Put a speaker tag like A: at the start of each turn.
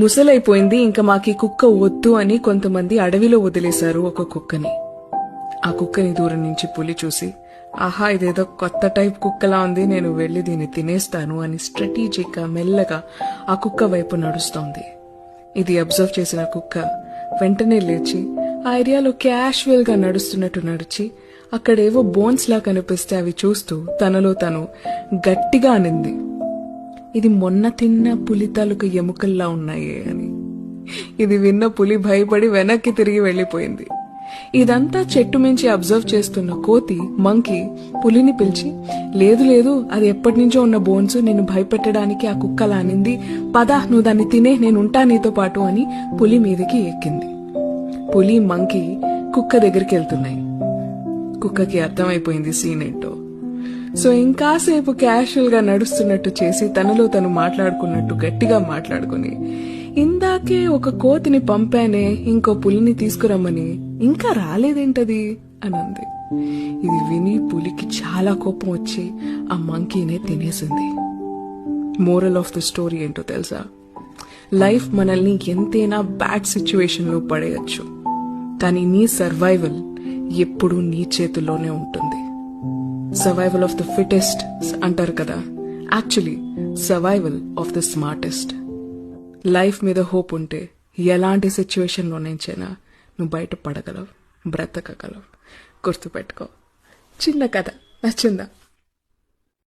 A: ముసలైపోయింది, ఇంకా మాకీ కుక్క వద్దు అని కొంతమంది అడవిలో వదిలేశారు ఒక కుక్కని. ఆ కుక్కని దూరం నుంచి పులి చూసి, ఆహా ఇదేదో కొత్త టైప్ కుక్కలా ఉంది, నేను వెళ్లి దీన్ని తినేస్తాను అని స్ట్రాటజిక్ గా మెల్లగా ఆ కుక్క వైపు నడుస్తోంది. ఇది అబ్జర్వ్ చేసిన కుక్క వెంటనే లేచి ఆ ఏరియాలో క్యాషువల్ గా నడుస్తున్నట్టు నడిచి అక్కడేవో బోన్స్ లా కనిపిస్తే అవి చూస్తూ తనలో తను గట్టిగా అనింది, ఇది మొన్న తిన్న పులి తాలూకు ఎముకల్లా ఉన్నాయే అని. ఇది విన్న పులి భయపడి వెనక్కి తిరిగి వెళ్లిపోయింది. ఇదంతా చెట్టు మించి అబ్జర్వ్ చేస్తున్న కోతి మంకీ పులిని పిలిచి, లేదు లేదు అది ఎప్పటి నుంచో ఉన్న బోన్స్, నేను భయపెట్టడానికి ఆ కుక్కలా అనింది, పద నువ్వు దాన్ని తినే, నేనుంటా నీతో పాటు అని పులి మీదకి ఎక్కింది. పులి మంకీ కుక్క దగ్గరికి వెళ్తున్నాయి. కుక్కకి అర్థమైపోయింది సీన్ ఏంటో. సో ఇంకాసేపు క్యాషువల్ గా నడుస్తున్నట్టు చేసి తనలో తను మాట్లాడుకున్నట్టు గట్టిగా మాట్లాడుకుని, ఇందాకే ఒక కోతిని పంపానే ఇంకో పులిని తీసుకురమ్మని, ఇంకా రాలేదేంటది అని అంది. ఇది విని పులికి చాలా కోపం వచ్చి ఆ మంకీనే తినేసింది. మోరల్ ఆఫ్ ద స్టోరీ ఏంటో తెలుసా? లైఫ్ మనల్ని ఎంతైనా బ్యాడ్ సిచ్యువేషన్ లో పడేయచ్చు, కానీ నీ సర్వైవల్ ఎప్పుడూ నీ చేతుల్లోనే ఉంటుంది. సర్వైవల్ ఆఫ్ ద ఫిటెస్ట్ అంటారు కదా, actually survival of the smartest. Life మీద హోప్ ఉంటే ఎలాంటి సిచ్యువేషన్ లోనేంచైనా నువ్వు బయటపడగలవు, బ్రతకగలవు. గుర్తుపెట్టుకో. చిన్న కథ నచ్చిందా?